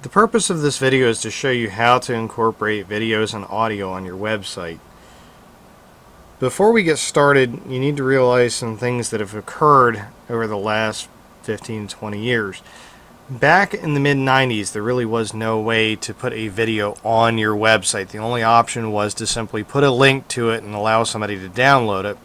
The purpose of this video is to show you how to incorporate videos and audio on your website. Before we get started, you need to realize some things that have occurred over the last 15-20 years. Back in the mid-90s, there really was no way to put a video on your website. The only option was to simply put a link to it and allow somebody to download it.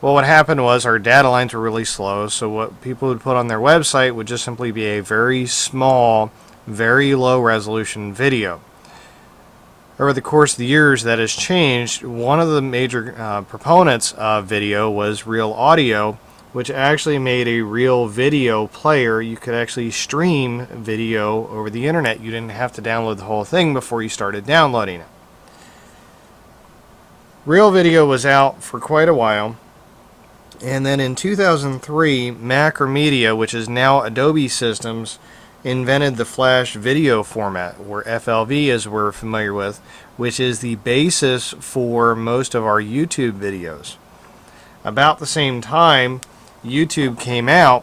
Well, what happened was our data lines were really slow, so what people would put on their website would just simply be a very small, very low resolution video. Over the course of the years, that has changed. One of the major proponents of video was Real Audio, which actually made a real video player. You could actually stream video over the internet. You didn't have to download the whole thing before you started downloading it. Real Video was out for quite a while, and then in 2003, Macromedia, which is now Adobe Systems, invented the Flash video format, or FLV as we're familiar with, which is the basis for most of our YouTube videos. About the same time YouTube came out,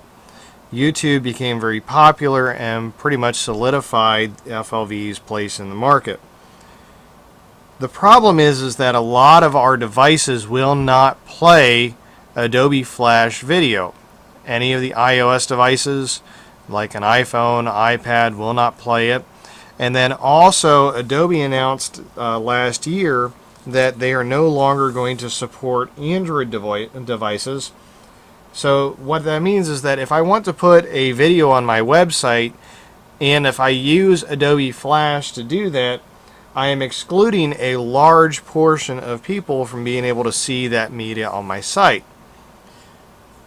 YouTube became very popular and pretty much solidified FLV's place in the market. The problem is that a lot of our devices will not play Adobe Flash video. Any of the iOS devices, like an iPhone, iPad, will not play it. And then also Adobe announced last year that they are no longer going to support Android devices. So what that means is that if I want to put a video on my website, and if I use Adobe Flash to do that, I am excluding a large portion of people from being able to see that media on my site.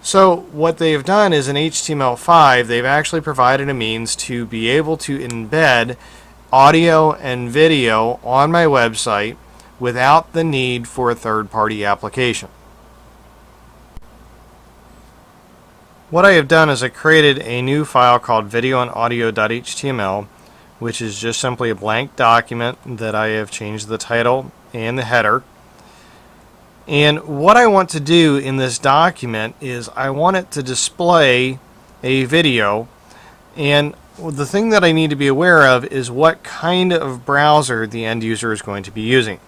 So what they've done is in HTML5, they've actually provided a means to be able to embed audio and video on my website without the need for a third-party application. What I have done is I created a new file called videoandaudio.html, which is just simply a blank document that I have changed the title and the header. And what I want to do in this document is I want it to display a video, and the thing that I need to be aware of is what kind of browser the end user is going to be using.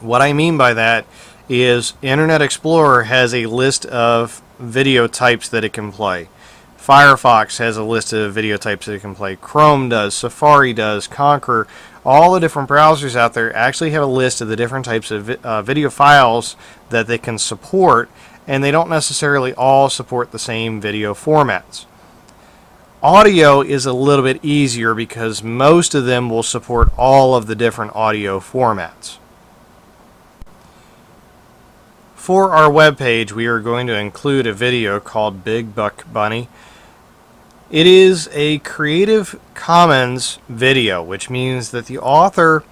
What I mean by that is Internet Explorer has a list of video types that it can play. Firefox has a list of video types that it can play. Chrome does, Safari does, Conqueror. All the different browsers out there actually have a list of the different types of video files that they can support, and they don't necessarily all support the same video formats. Audio is a little bit easier because most of them will support all of the different audio formats. For our web page, we are going to include a video called Big Buck Bunny. It is a Creative Commons video, which means that the author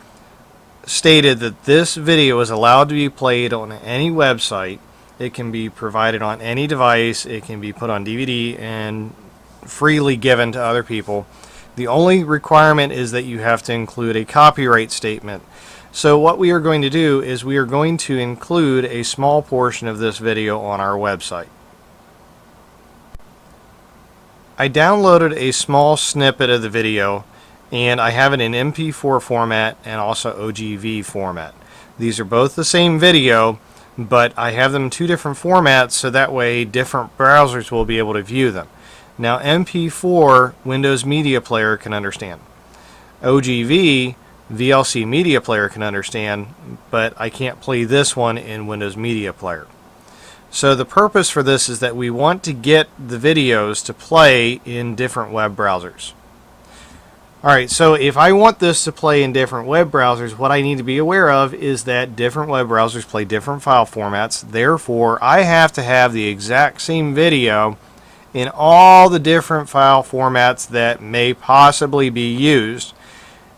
stated that this video is allowed to be played on any website. It can be provided on any device. It can be put on DVD and freely given to other people. The only requirement is that you have to include a copyright statement. So what we are going to do is we are going to include a small portion of this video on our website. I downloaded a small snippet of the video, and I have it in MP4 format and also OGV format. These are both the same video, but I have them in two different formats so that way different browsers will be able to view them. Now MP4, Windows Media Player can understand. OGV, VLC Media Player can understand, but I can't play this one in Windows Media Player. So the purpose for this is that we want to get the videos to play in different web browsers. Alright, so if I want this to play in different web browsers, what I need to be aware of is that different web browsers play different file formats. Therefore, I have to have the exact same video in all the different file formats that may possibly be used.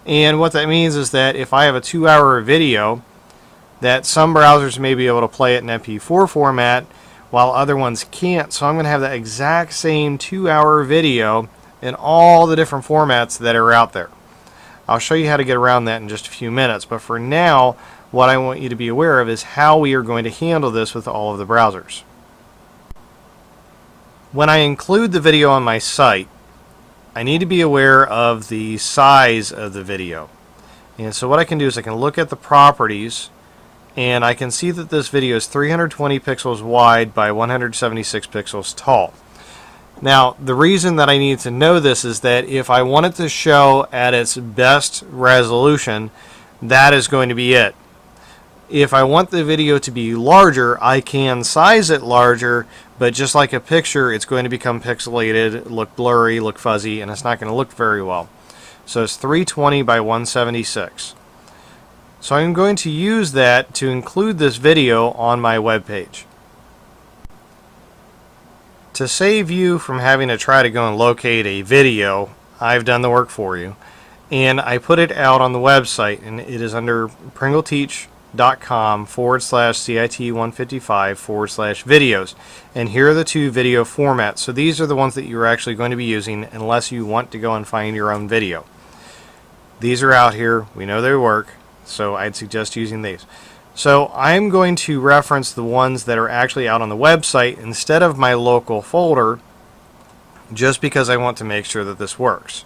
And what that means is that if I have a 2-hour video, that some browsers may be able to play it in MP4 format while other ones can't. So I'm going to have that exact same 2-hour video in all the different formats that are out there. I'll show you how to get around that in just a few minutes, but for now what I want you to be aware of is how we are going to handle this with all of the browsers. When I include the video on my site, I need to be aware of the size of the video. And so what I can do is I can look at the properties, and I can see that this video is 320 pixels wide by 176 pixels tall. Now, the reason that I need to know this is that if I want it to show at its best resolution, that is going to be it. If I want the video to be larger, I can size it larger, but just like a picture, it's going to become pixelated, look blurry, look fuzzy, and it's not going to look very well. So it's 320 by 176. So I'm going to use that to include this video on my web page. To save you from having to try to go and locate a video, I've done the work for you. And I put it out on the website, and it is under pringleteach.com/CIT155/videos. And here are the two video formats. So these are the ones that you're actually going to be using unless you want to go and find your own video. These are out here. We know they work. So I'd suggest using these. So I'm going to reference the ones that are actually out on the website instead of my local folder, just because I want to make sure that this works.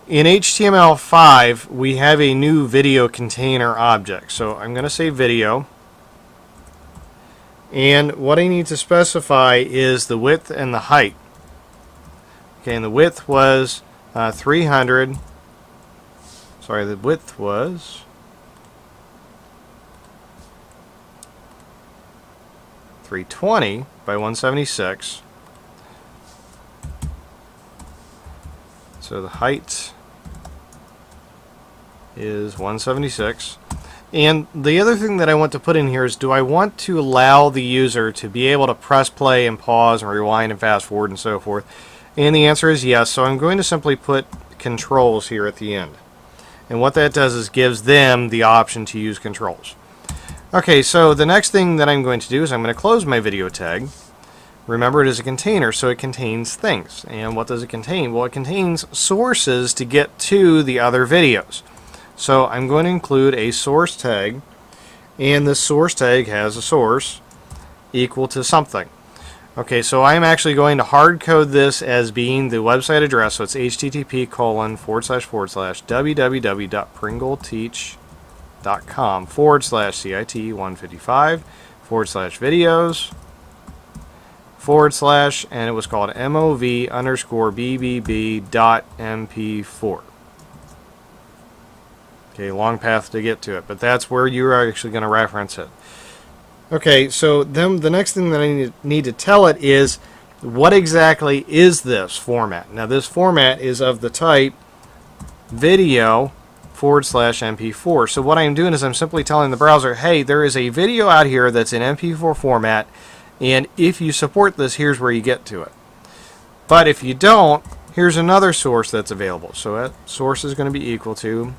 In HTML5, we have a new video container object. So I'm going to say video. And what I need to specify is the width and the height. Okay, and the width was 300. Sorry, the width was 320 by 176. So the height is 176. And the other thing that I want to put in here is, do I want to allow the user to be able to press play and pause and rewind and fast forward and so forth? And the answer is yes. So I'm going to simply put controls here at the end. And what that does is gives them the option to use controls. Okay, so the next thing that I'm going to do is I'm going to close my video tag. Remember, it is a container, so it contains things. And what does it contain? Well, it contains sources to get to the other videos. So I'm going to include a source tag, and this source tag has a source equal to something. Okay, so I'm actually going to hard code this as being the website address, so it's http://www.pringleteach.com/CIT155/videos/ and it was called mov_bbb.mp4. Okay, long path to get to it, but that's where you're actually going to reference it. Okay, so then the next thing that I need to tell it is, what exactly is this format? Now, this format is of the type video/MP4. So what I'm doing is I'm simply telling the browser, hey, there is a video out here that's in MP4 format, and if you support this, here's where you get to it. But if you don't, here's another source that's available. So that source is going to be equal to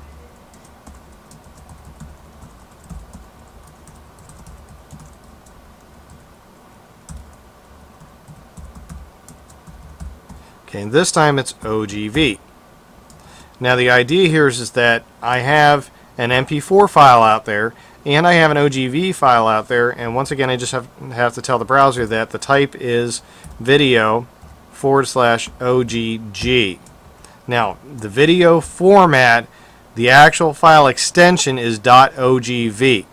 okay, and this time it's OGV. Now the idea here is that I have an MP4 file out there, and I have an OGV file out there, and once again I just have to tell the browser that the type is video/OGG. Now the video format, the actual file extension is .ogv.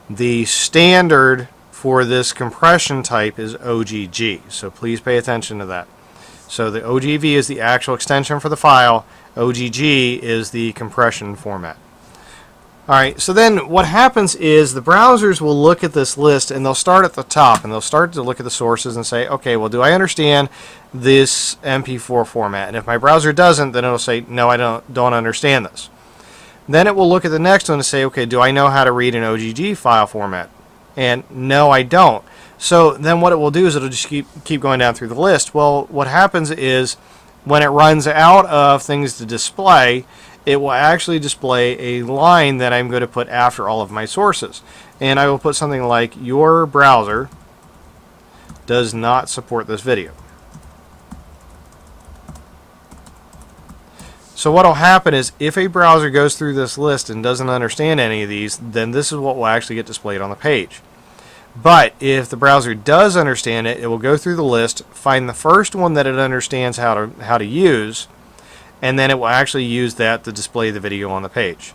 The standard for this compression type is OGG, so please pay attention to that. So the OGV is the actual extension for the file. OGG is the compression format. Alright, so then what happens is the browsers will look at this list, and they'll start at the top, and they'll start to look at the sources and say, okay, well, do I understand this MP4 format? And if my browser doesn't, then it'll say, no, I don't understand this. Then it will look at the next one and say, okay, do I know how to read an OGG file format? And no, I don't. So then what it will do is it'll just keep going down through the list. Well, what happens is when it runs out of things to display, it will actually display a line that I'm going to put after all of my sources. And I will put something like, your browser does not support this video. So what will happen is if a browser goes through this list and doesn't understand any of these, then this is what will actually get displayed on the page. But if the browser does understand it, it will go through the list, find the first one that it understands how to use, and then it will actually use that to display the video on the page.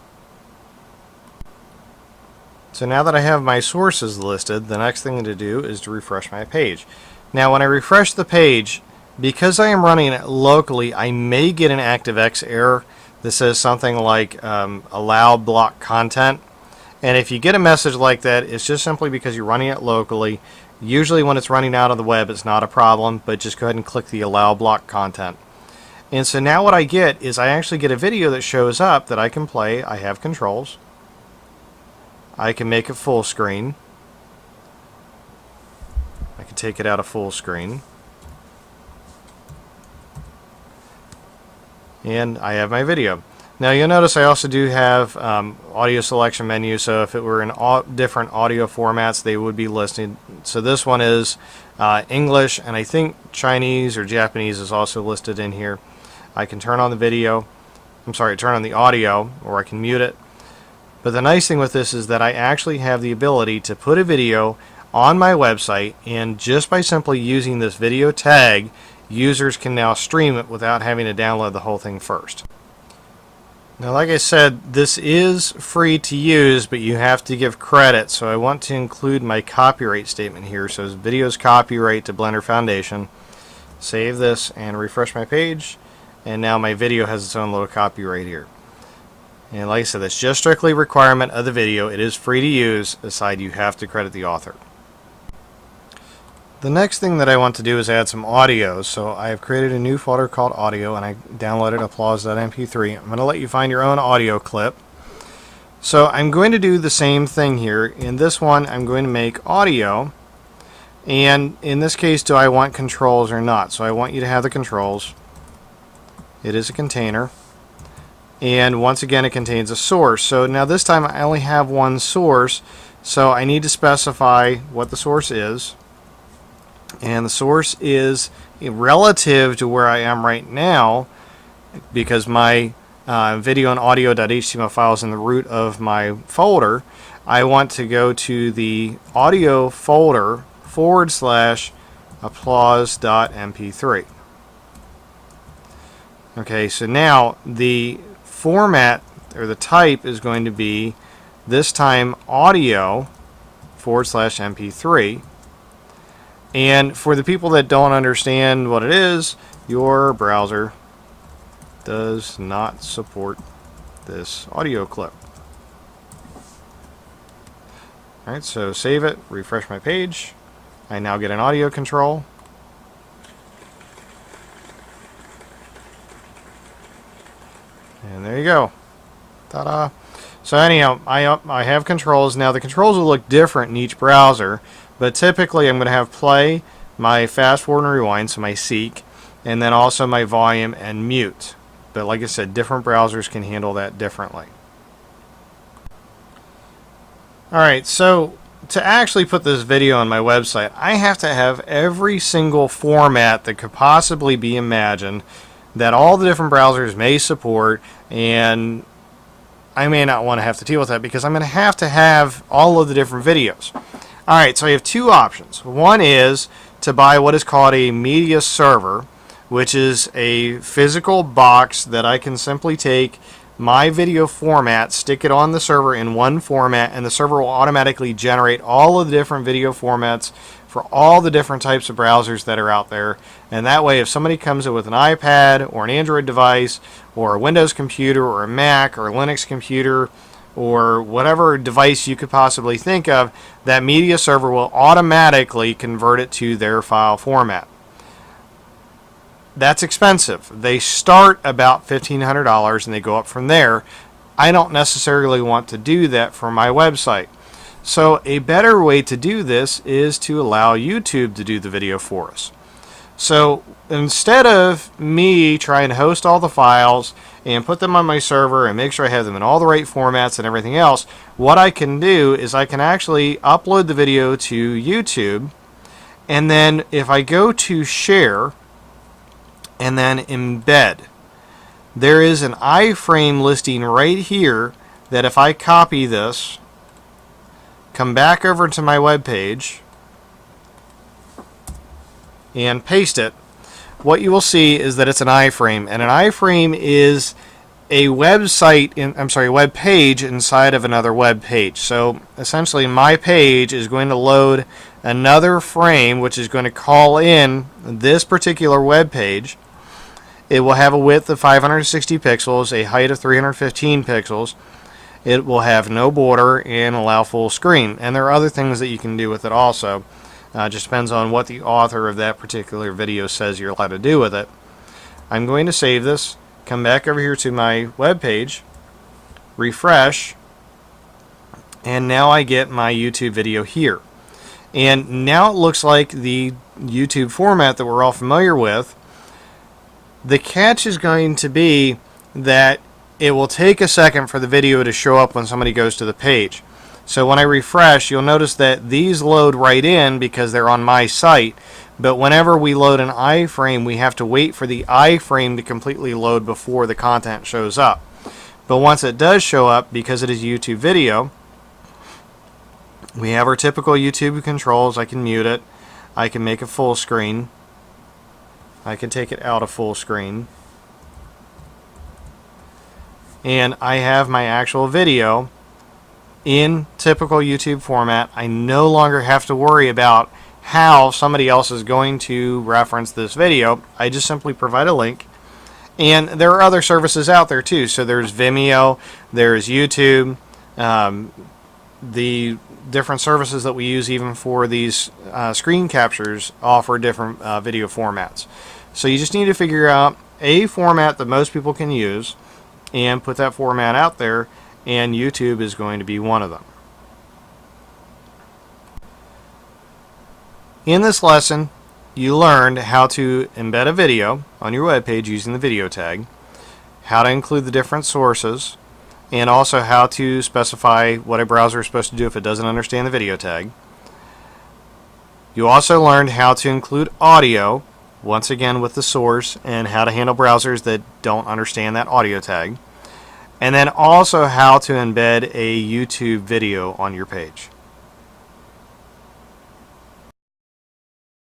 So now that I have my sources listed, the next thing to do is to refresh my page. Now when I refresh the page, because I am running it locally, I may get an ActiveX error that says something like allow block content. And if you get a message like that, it's just simply because you're running it locally. Usually when it's running out of the web, it's not a problem, but just go ahead and click the allow block content. And so now what I get is I actually get a video that shows up that I can play. I have controls. I can make it full screen. I can take it out of full screen. And I have my video. Now you'll notice I also do have audio selection menu, so if it were in different audio formats, they would be listed. So this one is English, and I think Chinese or Japanese is also listed in here. I can turn on the video, turn on the audio, or I can mute it. But the nice thing with this is that I actually have the ability to put a video on my website, and just by simply using this video tag, users can now stream it without having to download the whole thing first. Now, like I said, this is free to use, but you have to give credit, so I want to include my copyright statement here. So videos copyright to Blender Foundation. Save this and refresh my page, and now my video has its own little copyright here. And like I said, that's just strictly a requirement of the video. It is free to use, aside you have to credit the author. The next thing that I want to do is add some audio. So I have created a new folder called audio, and I downloaded applause.mp3. I'm going to let you find your own audio clip. So I'm going to do the same thing here. In this one, I'm going to make audio. And in this case, do I want controls or not? So I want you to have the controls. It is a container. And once again, it contains a source. So now this time I only have one source. So I need to specify what the source is. And the source is relative to where I am right now, because my video and audio.html file is in the root of my folder. I want to go to the audio folder /applause.mp3. Okay, so now the format or the type is going to be this time audio /mp3. And for the people that don't understand what it is, your browser does not support this audio clip. Alright, so save it, refresh my page. I now get an audio control. And there you go. Ta-da! So anyhow, I have controls. Now the controls will look different in each browser. But typically I'm going to have play, my fast forward and rewind, so my seek, and then also my volume and mute. But like I said, different browsers can handle that differently. Alright, so to actually put this video on my website, I have to have every single format that could possibly be imagined that all the different browsers may support, and I may not want to have to deal with that because I'm going to have all of the different videos. Alright, so I have two options. One is to buy what is called a media server, which is a physical box that I can simply take my video format, stick it on the server in one format, and the server will automatically generate all of the different video formats for all the different types of browsers that are out there. And that way, if somebody comes in with an iPad or an Android device or a Windows computer or a Mac or a Linux computer, or whatever device you could possibly think of, that media server will automatically convert it to their file format. That's expensive. They start about $1,500 and they go up from there. I don't necessarily want to do that for my website. So a better way to do this is to allow YouTube to do the video for us. So instead of me trying to host all the files and put them on my server and make sure I have them in all the right formats and everything else, what I can do is I can actually upload the video to YouTube, and then if I go to share and then embed, there is an iframe listing right here that if I copy this, come back over to my web page, and paste it, what you will see is that it's an iframe, and an iframe is a web page inside of another web page. So essentially my page is going to load another frame which is going to call in this particular web page. It will have a width of 560 pixels, a height of 315 pixels. It will have no border and allow full screen. And there are other things that you can do with it also. Just depends on what the author of that particular video says you're allowed to do with it. I'm going to save this, come back over here to my web page, refresh, and now I get my YouTube video here. And now it looks like the YouTube format that we're all familiar with. The catch is going to be that it will take a second for the video to show up when somebody goes to the page. So when I refresh, you'll notice that these load right in because they're on my site. But whenever we load an iframe, we have to wait for the iframe to completely load before the content shows up. But once it does show up, because it is YouTube video, we have our typical YouTube controls. I can mute it. I can make it full screen. I can take it out of full screen. And I have my actual video in typical YouTube format. I no longer have to worry about how somebody else is going to reference this video. I just simply provide a link. And there are other services out there too. So there's Vimeo, there's YouTube, the different services that we use even for these screen captures offer different video formats. So you just need to figure out a format that most people can use and put that format out there, and YouTube is going to be one of them. In this lesson, you learned how to embed a video on your web page using the video tag, how to include the different sources, and also how to specify what a browser is supposed to do if it doesn't understand the video tag. You also learned how to include audio, once again with the source, and how to handle browsers that don't understand that audio tag. And then also how to embed a YouTube video on your page.